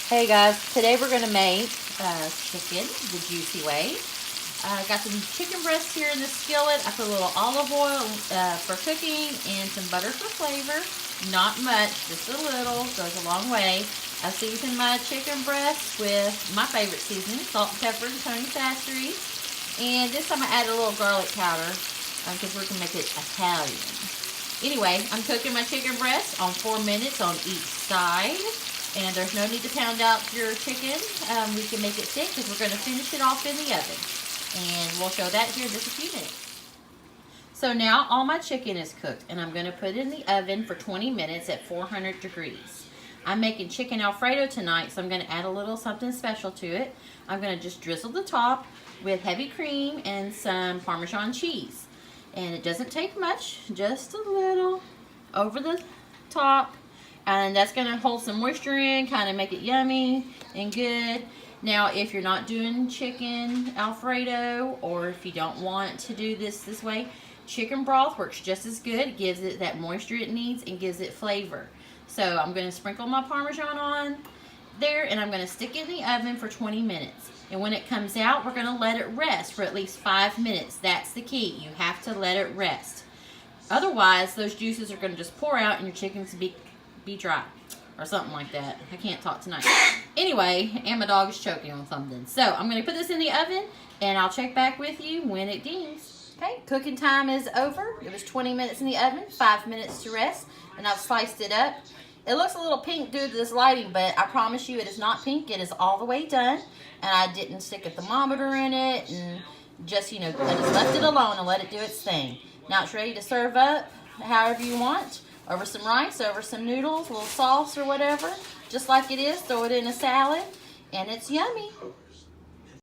Hey guys, today we're going to make chicken the juicy way. Got some chicken breasts here in the skillet. I put a little olive oil for cooking and some butter for flavor. Not much, just a little, goes a long way. I seasoned my chicken breasts with my favorite seasoning, salt and pepper and Tony Chachere's. And this time I added a little garlic powder because we're going to make it Italian. Anyway, I'm cooking my chicken breasts on 4 minutes on each side. And there's no need to pound out your chicken. We can make it thick because we're going to finish it off in the oven. And we'll show that here in just a few minutes. So now all my chicken is cooked and I'm going to put it in the oven for 20 minutes at 400 degrees. I'm making chicken Alfredo tonight, so I'm going to add a little something special to it. I'm going to just drizzle the top with heavy cream and some Parmesan cheese. And it doesn't take much, just a little over the top. And that's going to hold some moisture in, kind of make it yummy and good. Now, if you're not doing chicken Alfredo, or if you don't want to do this way, chicken broth works just as good. It gives it that moisture it needs and gives it flavor. So I'm going to sprinkle my Parmesan on there, and I'm going to stick it in the oven for 20 minutes. And when it comes out, we're going to let it rest for at least 5 minutes. That's the key. You have to let it rest. Otherwise, those juices are going to just pour out and your chicken's be dry or something like that. I can't talk tonight. Anyway, and my dog is choking on something. So I'm going to put this in the oven and I'll check back with you when it dings. Okay, cooking time is over. It was 20 minutes in the oven, 5 minutes to rest, and I've sliced it up. It looks a little pink due to this lighting, but I promise you it is not pink. It is all the way done, and I didn't stick a thermometer in it, and just, I just left it alone and let it do its thing. Now it's ready to serve up however you want. Over some rice, over some noodles, a little sauce or whatever. Just like it is, throw it in a salad, and it's yummy.